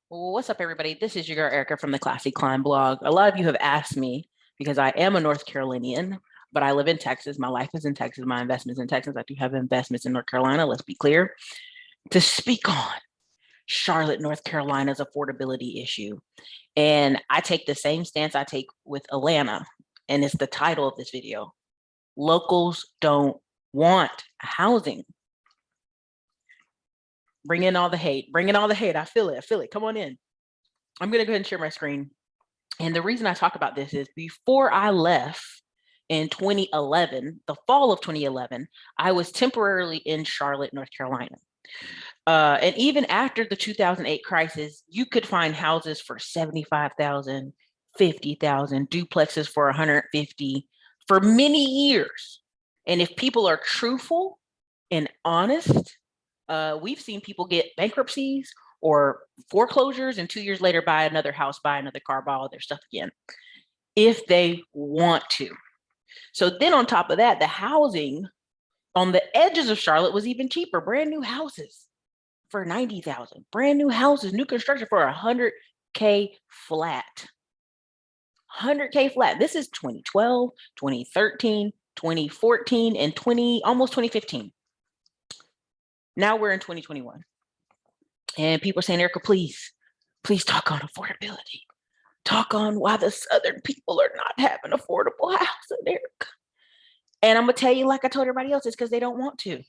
Well, what's up, everybody? This is your girl Erica from the Classy Climb blog. A lot of you have asked me because I am a North Carolinian, but I live in Texas. My life is in Texas. My investments in Texas. I do have investments in North Carolina. Let's be clear. To speak on Charlotte, North Carolina's affordability issue, and I take the same stance I take with Atlanta, and it's the title of this video: Locals don't want housing. Bring in all the hate. Bring in all the hate. I feel it. I feel it. Come on in. I'm going to go ahead and share my screen. And the reason I talk about this is before I left in 2011, the fall of 2011, I was temporarily in Charlotte, North Carolina. And even after the 2008 crisis, you could find houses for 75,000, 50,000, duplexes for 150 for many years. And if people are truthful and honest, we've seen people get bankruptcies or foreclosures and 2 years later buy another house, buy another car, buy all their stuff again, if they want to. So then on top of that, the housing on the edges of Charlotte was even cheaper. Brand new houses for 90,000, brand new houses, new construction for 100K flat. 100K flat. This is 2012, 2013, 2014, and almost 2015. Now we're in 2021. And people are saying, Ericka, please talk on affordability. Talk on why the Southern people are not having affordable housing, Ericka. And I'm going to tell you, like I told everybody else, it's because they don't want to.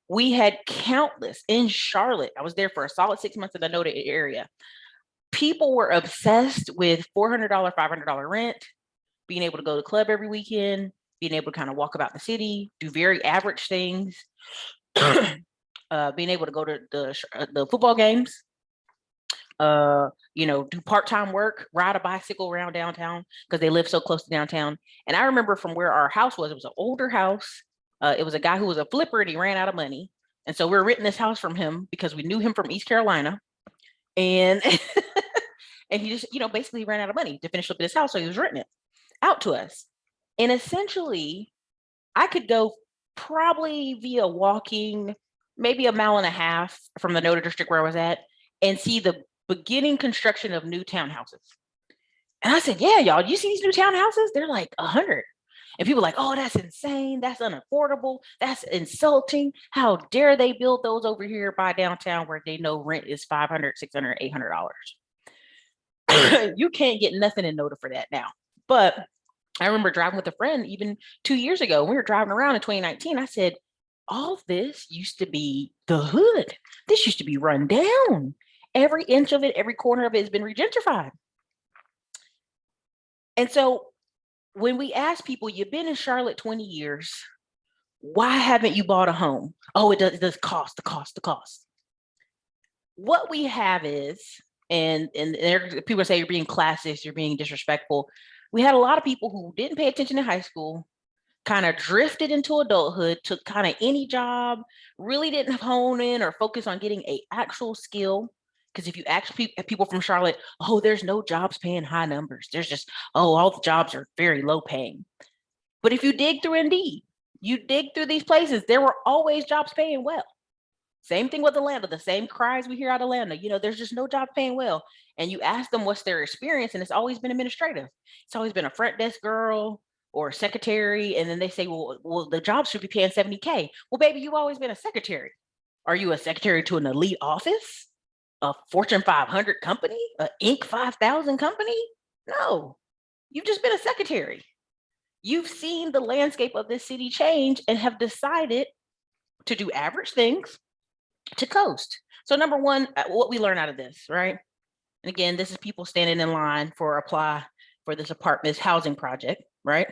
We had countless in Charlotte. I was there for a solid 6 months in the noted area. People were obsessed with $400, $500 rent, being able to go to the club every weekend, being able to kind of walk about the city, do very average things. Being able to go to the football games, do part-time work, ride a bicycle around downtown because they live so close to downtown. And I remember from where our house was, it was an older house. It was a guy who was a flipper and he ran out of money. And so we were renting this house from him because we knew him from East Carolina. And and he just, basically ran out of money to finish up his house. So he was renting it out to us. And essentially, I could go probably via walking maybe a mile and a half from the noted district where I was at and see the beginning construction of new townhouses. And I said, yeah, y'all, you see these new townhouses? They're like 100. And people are like, oh, that's insane. That's unaffordable. That's insulting. How dare they build those over here by downtown where they know rent is $500, $600, $800. You can't get nothing in Noda for that now. But I remember driving with a friend even 2 years ago. We were driving around in 2019. I said, all this used to be the hood. This used to be run down. Every inch of it, every corner of it has been regentrified. And so when we ask people, you've been in Charlotte 20 years, why haven't you bought a home? Oh, it does cost, the cost. What we have is, and people say you're being classist, you're being disrespectful. We had a lot of people who didn't pay attention in high school, kind of drifted into adulthood, took kind of any job, really didn't hone in or focus on getting an actual skill. Because if you ask people from Charlotte, oh, there's no jobs paying high numbers. There's just, all the jobs are very low paying. But if you dig through Indeed, you dig through these places, there were always jobs paying well. Same thing with Atlanta, the same cries we hear out of Atlanta. There's just no job paying well. And you ask them what's their experience, and it's always been administrative. It's always been a front desk girl or a secretary. And then they say, well, the job should be paying 70K. Well, baby, you've always been a secretary. Are you a secretary to an elite office? A Fortune 500 company? A Inc. 5000 company? No, you've just been a secretary. You've seen the landscape of this city change and have decided to do average things to coast. So number one, what we learn out of this, right? And again, this is people standing in line for apply for this housing project, right?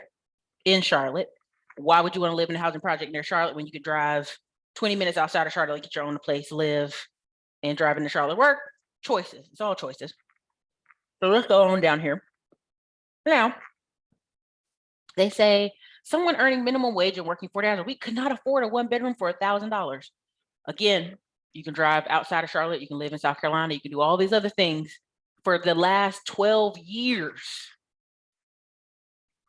In Charlotte. Why would you want to live in a housing project near Charlotte when you could drive 20 minutes outside of Charlotte, get your own place, live, and drive into Charlotte work? Choices. It's all choices. So let's go on down here. Now, they say someone earning minimum wage and working 40 hours a week could not afford a one bedroom for $1,000. Again, you can drive outside of Charlotte. You can live in South Carolina. You can do all these other things for the last 12 years.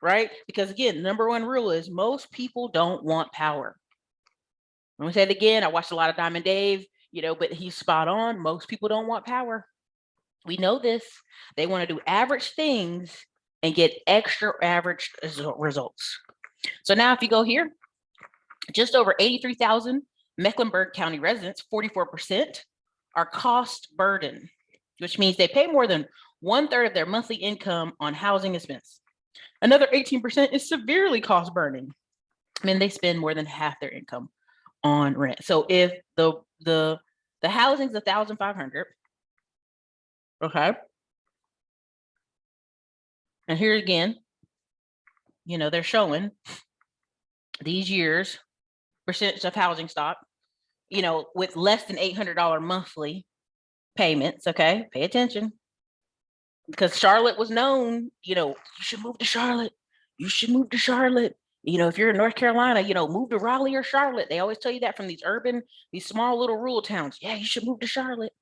Right? Because again, number one rule is most people don't want power. I'm gonna say it again. I watched a lot of Diamond Dave, but he's spot on. Most people don't want power. We know this. They want to do average things and get extra average results. So now if you go here, just over 83,000 Mecklenburg County residents, 44%, are cost burden, which means they pay more than 1/3 of their monthly income on housing expense. Another 18% is severely cost burning. I mean, they spend more than half their income on rent. So if the housing's 1,500, okay, and here again, you know, they're showing these years percentage of housing stock, you know, with less than $800 monthly payments. Okay, pay attention, because Charlotte was known, you know, you should move to Charlotte. You should move to Charlotte. You know, if you're in North Carolina, you know, move to Raleigh or Charlotte. They always tell you that from these urban, these small little rural towns. Yeah, you should move to Charlotte.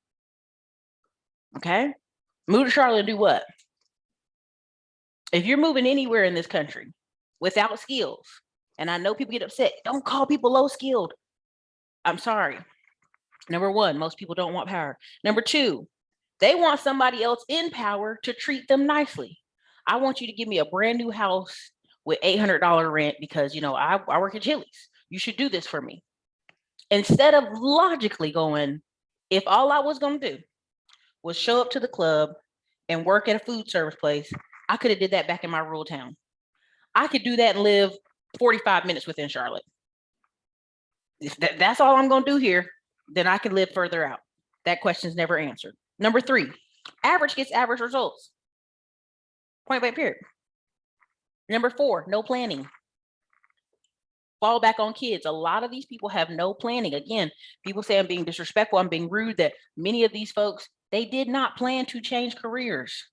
Okay, move to Charlotte and do what? If you're moving anywhere in this country without skills, and I know people get upset, don't call people low skilled. I'm sorry. Number one, most people don't want power. Number two, they want somebody else in power to treat them nicely. I want you to give me a brand new house with $800 rent because, you know, I work at Chili's. You should do this for me. Instead of logically going, if all I was going to do was show up to the club and work at a food service place, I could have did that back in my rural town. I could do that and live 45 minutes within Charlotte. If that's all I'm going to do here, then I can live further out. That question's never answered. Number three, average gets average results. Point blank period. Number four, no planning. Fall back on kids. A lot of these people have no planning. Again, people say I'm being disrespectful, I'm being rude, that many of these folks, they did not plan to change careers.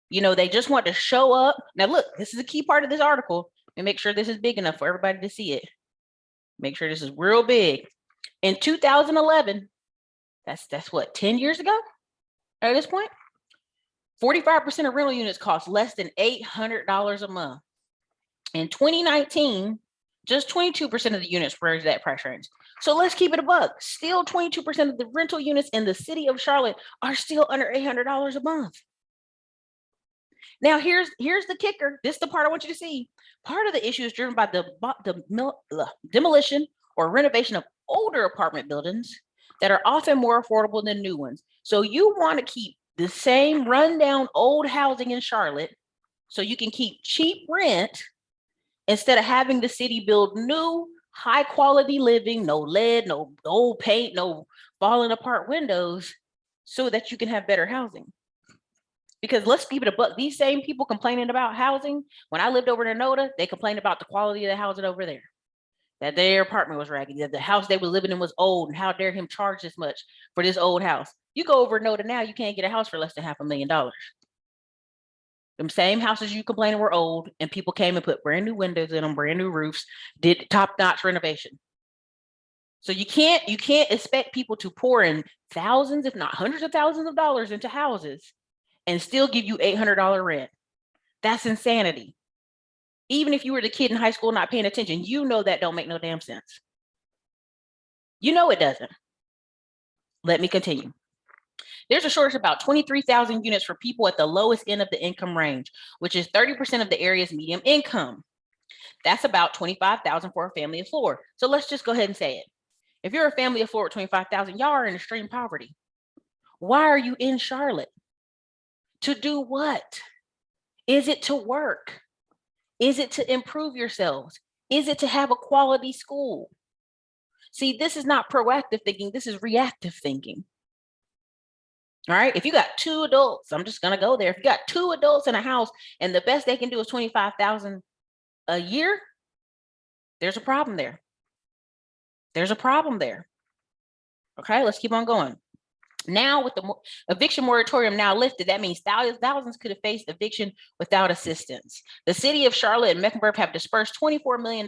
You know, they just want to show up. Now, look, this is a key part of this article, and make sure this is big enough for everybody to see it. Make sure this is real big. In 2011, that's what, 10 years ago at this point? 45% of rental units cost less than $800 a month. In 2019, just 22% of the units were that price range. So let's keep it a buck. Still 22% of the rental units in the city of Charlotte are still under $800 a month. Now, here's the kicker. This is the part I want you to see. Part of the issue is driven by the demolition or renovation of older apartment buildings that are often more affordable than new ones. So you want to keep the same rundown old housing in Charlotte so you can keep cheap rent instead of having the city build new, high quality living, no lead, no old paint, no falling apart windows, so that you can have better housing. Because let's keep it a buck. These same people complaining about housing, when I lived over in Noda, they complained about the quality of the housing over there. That their apartment was raggedy, that the house they were living in was old, and how dare him charge this much for this old house. You go over Noda now, you can't get a house for less than $500,000. Them same houses you complaining were old, and people came and put brand new windows in them, brand new roofs, did top-notch renovation. So you can't expect people to pour in thousands, if not hundreds of thousands of dollars into houses and still give you $800 rent. That's insanity. Even if you were the kid in high school not paying attention, you know that don't make no damn sense. You know it doesn't. Let me continue. There's a shortage of about 23,000 units for people at the lowest end of the income range, which is 30% of the area's median income. That's about 25,000 for a family of four. So let's just go ahead and say it. If you're a family of four with 25,000, y'all are in extreme poverty. Why are you in Charlotte? To do what? Is it to work? Is it to improve yourselves? Is it to have a quality school? See, this is not proactive thinking. This is reactive thinking. All right. If you got two adults, I'm just going to go there. If you got two adults in a house and the best they can do is 25,000 a year, there's a problem there. There's a problem there. Okay, let's keep on going. Now with the eviction moratorium now lifted, that means thousands could have faced eviction without assistance. The city of Charlotte and Mecklenburg have dispersed $24 million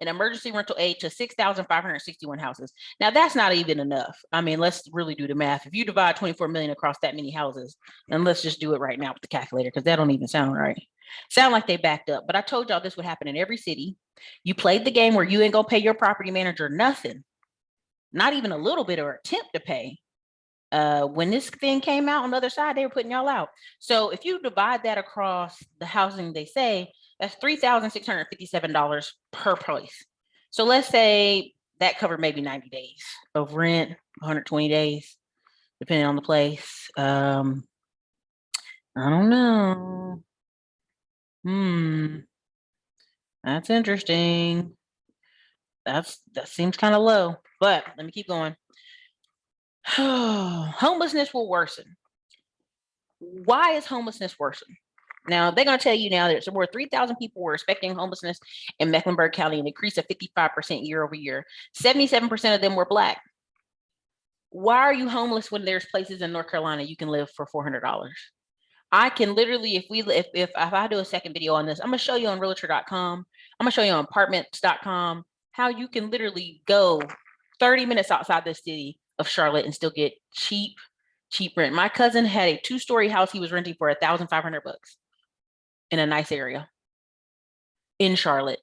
in emergency rental aid to 6,561 houses. Now that's not even enough. I mean, let's really do the math. If you divide 24 million across that many houses, and let's just do it right now with the calculator, because that don't even sound right. Sound like they backed up, but I told y'all this would happen in every city. You played the game where you ain't gonna pay your property manager nothing, not even a little bit or attempt to pay When this thing came out on the other side, they were putting y'all out. So if you divide that across the housing, they say that's $3,657 per place. So let's say that covered maybe 90 days of rent, 120 days, depending on the place. I don't know. That's interesting. That seems kind of low, but let me keep going. Homelessness will worsen. Why is homelessness worsen? Now, they're going to tell you now that more 3,000 people were expecting homelessness in Mecklenburg County, an increase of 55% year over year. 77% of them were Black. Why are you homeless when there's places in North Carolina you can live for $400? I can literally, if I do a second video on this, I'm going to show you on realtor.com. I'm going to show you on apartments.com how you can literally go 30 minutes outside the city of Charlotte and still get cheap rent. My cousin had a 2-story house he was renting for $1,500 in a nice area in Charlotte.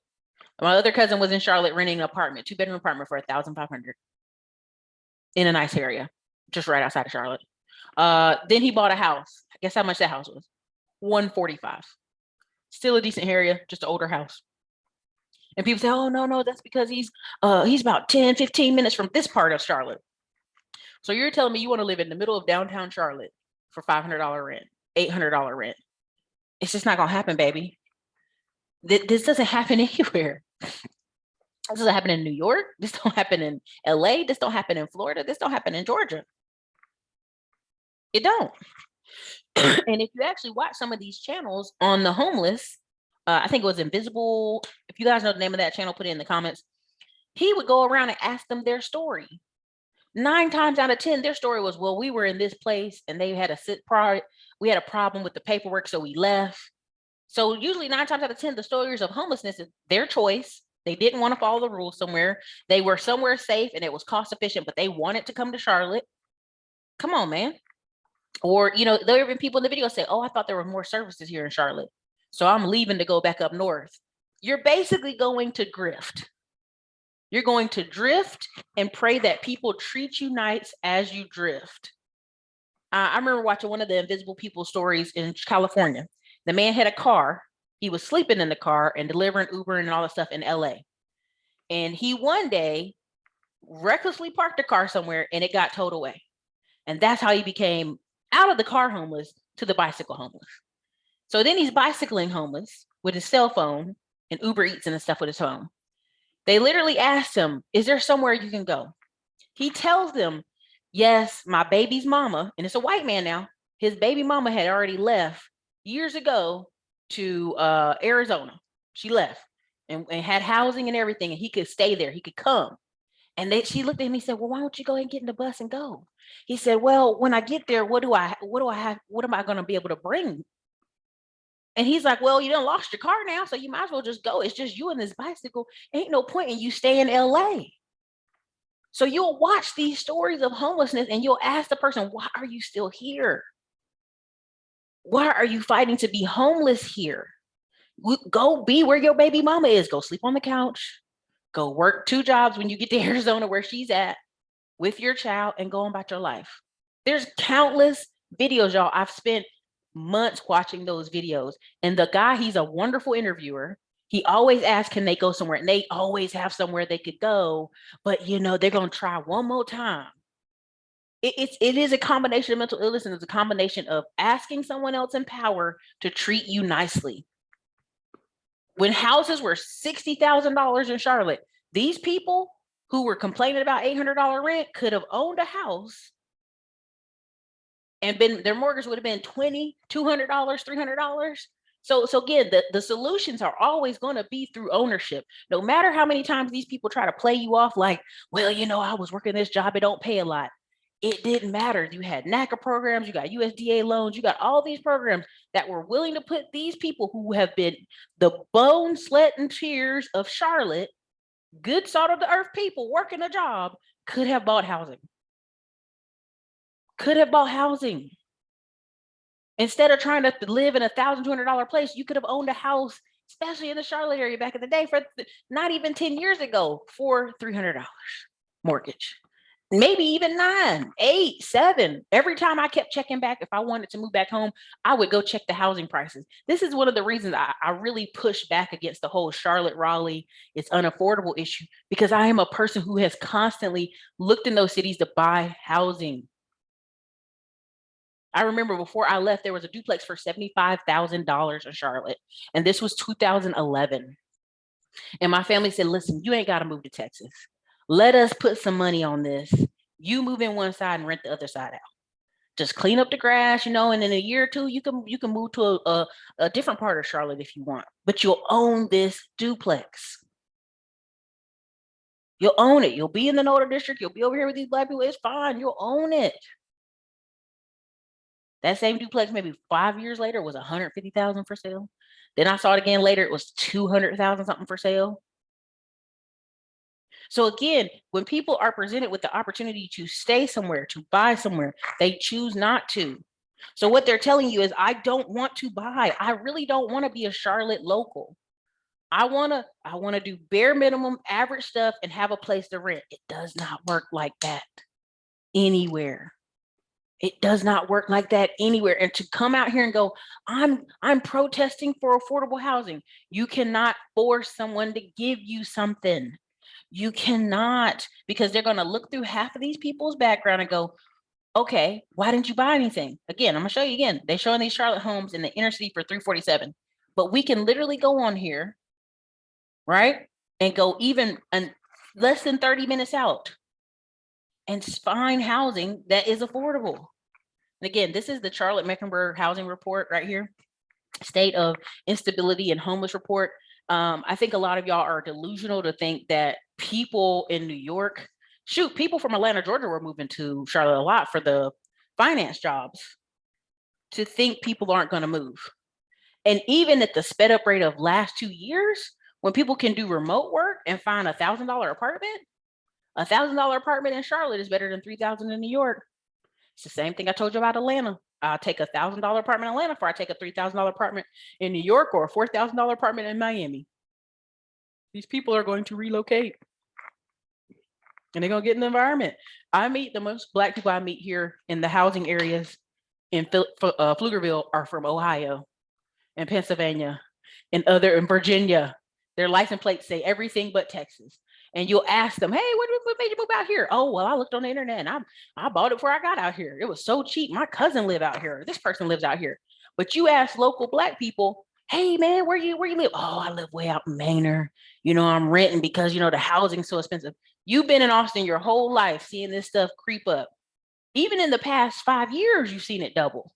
My other cousin was in Charlotte renting an apartment, 2-bedroom apartment for $1,500 in a nice area, just right outside of Charlotte. Then he bought a house. Guess how much that house was? $145. Still a decent area, just an older house. And people say, oh, no, that's because he's about 10, 15 minutes from this part of Charlotte. So you're telling me you want to live in the middle of downtown Charlotte for $500 rent, $800 rent. It's just not going to happen, baby. This doesn't happen anywhere. This doesn't happen in New York. This don't happen in LA. This don't happen in Florida. This don't happen in Georgia. It don't. And if you actually watch some of these channels on the homeless, I think it was Invisible. If you guys know the name of that channel, put it in the comments. He would go around and ask them their story. 9 times out of 10, their story was, well, we were in this place and they had we had a problem with the paperwork, so we left. So usually 9 times out of 10, the stories of homelessness is their choice. They didn't want to follow the rules somewhere. They were somewhere safe and it was cost efficient, but they wanted to come to Charlotte. Come on, man. Or, there have been people in the video say, oh, I thought there were more services here in Charlotte, so I'm leaving to go back up north. You're basically going to grift. You're going to drift and pray that people treat you nice as you drift. I remember watching one of the Invisible People stories in California. The man had a car. He was sleeping in the car and delivering Uber and all the stuff in LA. And he one day recklessly parked the car somewhere and it got towed away. And that's how he became out of the car homeless to the bicycle homeless. So then he's bicycling homeless with his cell phone and Uber Eats and stuff with his phone. They literally asked him, is there somewhere you can go? He tells them, yes, my baby's mama, and it's a white man now, his baby mama had already left years ago to Arizona. She left and had housing and everything, and he could stay there. He could come. And she looked at him and said, well, why don't you go ahead and get in the bus and go? He said, well, when I get there, what am I going to be able to bring? And he's like, well, you done lost your car now, so you might as well just go. It's just you and this bicycle. Ain't no point in you stay in LA. So you'll watch these stories of homelessness and you'll ask the person, why are you still here? Why are you fighting to be homeless here? Go be where your baby mama is. Go sleep on the couch. Go work 2 jobs when you get to Arizona where she's at with your child and go on about your life. There's countless videos, y'all. I've spent months watching those videos. And the guy, he's a wonderful interviewer. He always asks, can they go somewhere? And they always have somewhere they could go. But, they're going to try one more time. It is a combination of mental illness, and it's a combination of asking someone else in power to treat you nicely. When houses were $60,000 in Charlotte, these people who were complaining about $800 rent could have owned a house and their mortgage would have been $200, $300. So again, the solutions are always going to be through ownership. No matter how many times these people try to play you off like, well, I was working this job, it don't pay a lot. It didn't matter. You had NACA programs, you got USDA loans, you got all these programs that were willing to put these people who have been the bone, sweat, and tears of Charlotte, good salt of the earth people working a job, could have bought housing. Instead of trying to live in a $1,200 place, you could have owned a house, especially in the Charlotte area back in the day, for not even 10 years ago, for $300 mortgage. maybe even 9, 8, 7. Every time I kept checking back, if I wanted to move back home, I would go check the housing prices. This is one of the reasons I really push back against the whole Charlotte, Raleigh, it's unaffordable issue, because I am a person who has constantly looked in those cities to buy housing. I remember before I left, there was a duplex for $75,000 in Charlotte, and this was 2011. And my family said, listen, you ain't got to move to Texas. Let us put some money on this. You move in one side and rent the other side out. Just clean up the grass, and in a year or two, you can move to a different part of Charlotte if you want, but you'll own this duplex. You'll own it. You'll be in the Nodal district. You'll be over here with these Black people. It's fine. You'll own it. That same duplex, maybe 5 years later, was $150,000 for sale. Then I saw it again later. It was $200,000 something for sale. So again, when people are presented with the opportunity to stay somewhere, to buy somewhere, they choose not to. So what they're telling you is, I don't want to buy. I really don't want to be a Charlotte local. I want to do bare minimum average stuff and have a place to rent. It does not work like that anywhere. It does not work like that anywhere. And to come out here and go, I'm protesting for affordable housing. You cannot force someone to give you something. You cannot, because they're going to look through half of these people's background and go, okay, why didn't you buy anything? Again, I'm going to show you again. They're showing these Charlotte homes in the inner city for $347. But we can literally go on here, right? And go even less than 30 minutes out and find housing that is affordable. And again, this is the Charlotte-Mecklenburg housing report right here. State of instability and homeless report. I think a lot of y'all are delusional to think that people in New York, people from Atlanta, Georgia were moving to Charlotte a lot for the finance jobs, to think people aren't going to move. And even at the sped up rate of last 2 years, when people can do remote work and find $1,000 apartment, $1,000 apartment in Charlotte is better than $3,000 in New York. It's the same thing I told you about Atlanta. I'll take $1,000 apartment in Atlanta before I take a $3,000 apartment in New York or a $4,000 apartment in Miami. These people are going to relocate and they're going to get in the environment. I meet the most Black people I meet here in the housing areas in Pflugerville are from Ohio and Pennsylvania and in Virginia. Their license plates say everything but Texas. And you'll ask them, hey, what made you move out here? Oh, well, I looked on the internet and I bought it before I got out here. It was so cheap. My cousin lived out here. This person lives out here. But you ask local Black people, hey, man, where you live? Oh, I live way out in Manor. I'm renting because, the housing's so expensive. You've been in Austin your whole life seeing this stuff creep up. Even in the past 5 years, you've seen it double.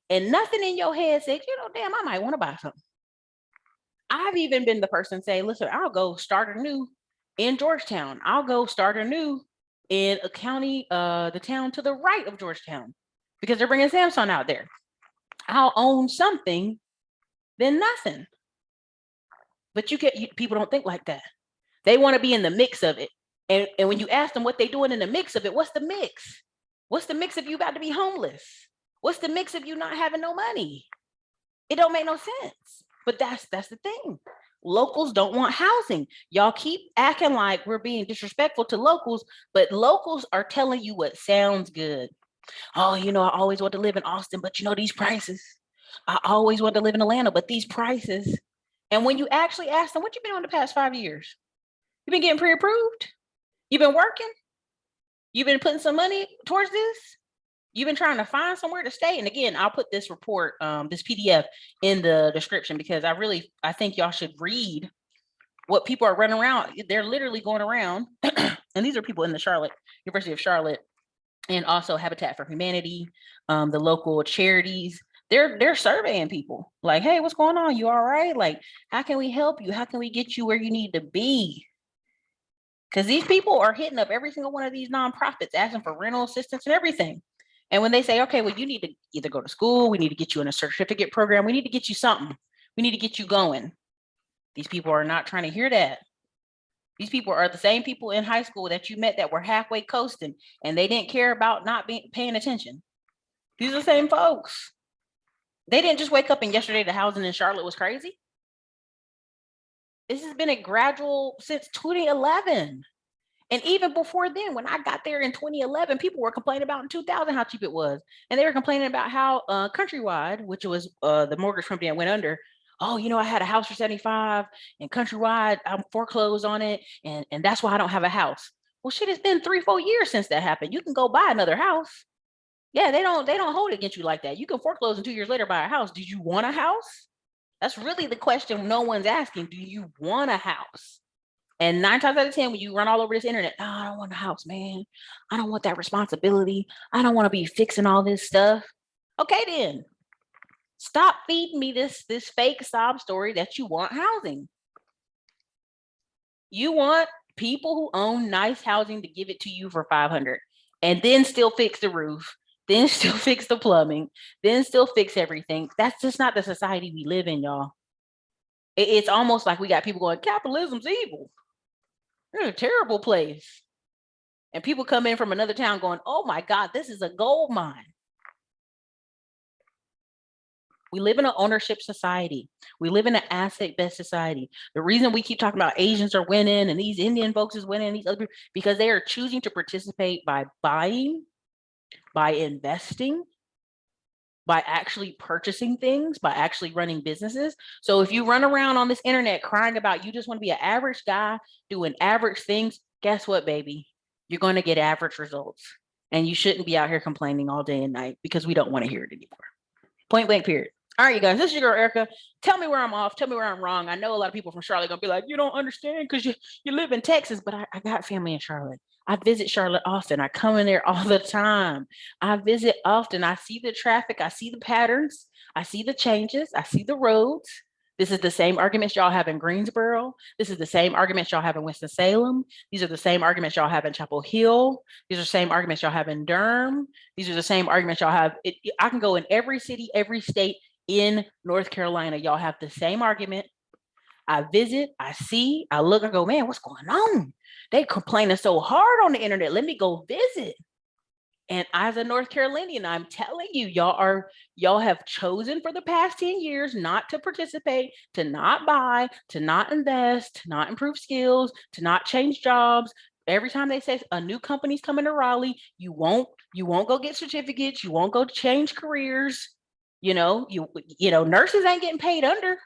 And nothing in your head says, damn, I might want to buy something. I've even been the person say, listen, I'll go start anew in Georgetown. I'll go start anew in a county, the town to the right of Georgetown, because they're bringing Samsung out there. I'll own something than nothing. But people don't think like that. They want to be in the mix of it. And when you ask them what they're doing in the mix of it, what's the mix? What's the mix of you about to be homeless? What's the mix of you not having no money? It don't make no sense. But that's the thing. Locals don't want housing. Y'all keep acting like we're being disrespectful to locals, but locals are telling you what sounds good. Oh, I always want to live in Austin, but these prices. I always want to live in Atlanta, but these prices. And when you actually ask them, what you been on the past 5 years? You've been getting pre-approved? You've been working? You've been putting some money towards this? You've been trying to find somewhere to stay? And again, I'll put this report, this PDF in the description, because I think y'all should read what people are running around. They're literally going around, and these are people in the University of Charlotte, and also Habitat for Humanity, the local charities. They're surveying people like, hey, what's going on? You all right? Like, how can we help you? How can we get you where you need to be? Because these people are hitting up every single one of these nonprofits, asking for rental assistance and everything. And when they say, okay, well, you need to either go to school, we need to get you in a certificate program, we need to get you something, we need to get you going. These people are not trying to hear that. These people are the same people in high school that you met that were halfway coasting and they didn't care about not paying attention. These are the same folks. They didn't just wake up and yesterday the housing in Charlotte was crazy. This has been a gradual since 2011. And even before then, when I got there in 2011, people were complaining about in 2000 how cheap it was. And they were complaining about how Countrywide, which was the mortgage company that went under, oh, I had a house for 75 and Countrywide, I'm foreclosed on it. And that's why I don't have a house. Well, shit, it's been 3-4 years since that happened. You can go buy another house. Yeah, they don't hold it against you like that. You can foreclose and 2 years later buy a house. Do you want a house? That's really the question no one's asking. Do you want a house? And 9 times out of 10, when you run all over this internet, oh, I don't want a house, man. I don't want that responsibility. I don't want to be fixing all this stuff. Okay, then stop feeding me this fake sob story that you want housing. You want people who own nice housing to give it to you for $500 and then still fix the roof, then still fix the plumbing, then still fix everything. That's just not the society we live in, y'all. It's almost like we got people going, capitalism's evil. You're in a terrible place. And people come in from another town going, oh my God, this is a gold mine. We live in an ownership society. We live in an asset-based society. The reason we keep talking about Asians are winning and these Indian folks is winning, these other people, because they are choosing to participate by buying, by investing, by actually purchasing things, by actually running businesses. So if you run around on this internet crying about you just want to be an average guy doing average things, guess what, baby? You're going to get average results. And you shouldn't be out here complaining all day and night because we don't want to hear it anymore. Point blank, period. All right, you guys, this is your girl, Ericka. Tell me where I'm off. Tell me where I'm wrong. I know a lot of people from Charlotte are going to be like, you don't understand because you live in Texas, but I got family in Charlotte. I visit Charlotte often. I come in there all the time. I visit often. I see the traffic. I see the patterns. I see the changes. I see the roads. This is the same arguments y'all have in Greensboro. This is the same arguments y'all have in Winston-Salem. These are the same arguments y'all have in Chapel Hill. These are the same arguments y'all have in Durham. These are the same arguments y'all have. I can go in every city, every state in North Carolina. Y'all have the same argument. I visit, I see, I look, I go, man, what's going on? They complaining so hard on the internet. Let me go visit. And as a North Carolinian, I'm telling you, y'all have chosen for the past 10 years not to participate, to not buy, to not invest, to not improve skills, to not change jobs. Every time they say a new company's coming to Raleigh, you won't go get certificates, you won't go change careers. Nurses ain't getting paid under.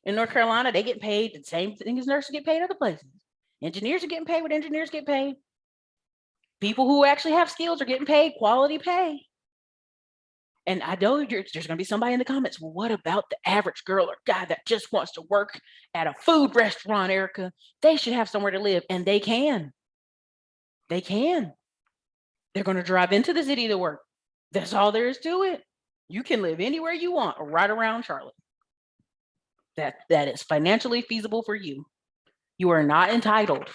In North Carolina, they get paid the same thing as nurses get paid other places. Engineers are getting paid what engineers get paid. People who actually have skills are getting paid quality pay. And I know there's going to be somebody in the comments, well, what about the average girl or guy that just wants to work at a food restaurant, Ericka? They should have somewhere to live, and they can. They can. They're going to drive into the city to work. That's all there is to it. You can live anywhere you want right around Charlotte. That is financially feasible for you. You are not entitled.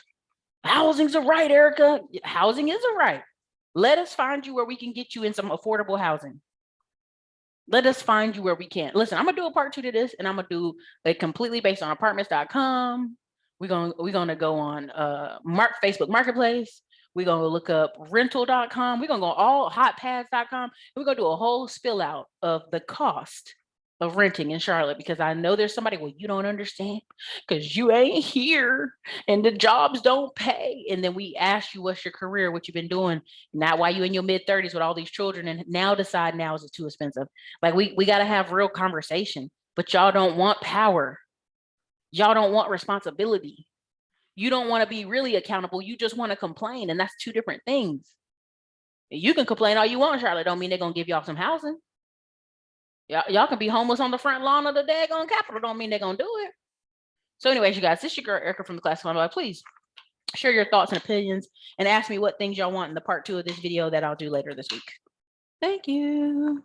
Housing's a right, Ericka. Housing is a right. Let us find you where we can get you in some affordable housing. Let us find you where we can. Listen, I'm gonna do a part 2 to this, and I'm gonna do it completely based on apartments.com. We're gonna go on Facebook Marketplace. We're gonna look up rental.com. We're gonna go all hotpads.com. And we're gonna do a whole spill out of the cost of renting in Charlotte, because I know there's somebody, well, you don't understand because you ain't here and the jobs don't pay. And then we ask you, what's your career, what you've been doing, not why you in your mid-30s with all these children and now decide now is it too expensive. Like we got to have real conversation, but y'all don't want power. Y'all don't want responsibility. You don't want to be really accountable. You just want to complain. And that's two different things. You can complain all you want, Charlotte. Don't mean they're going to give y'all some housing. Y'all can be homeless on the front lawn of the daggone Capitol. Don't mean they're gonna do it. So anyways, you guys, this is your girl Ericka from the Class 1. Please share your thoughts and opinions and ask me what things y'all want in the part 2 of this video that I'll do later this week. Thank you.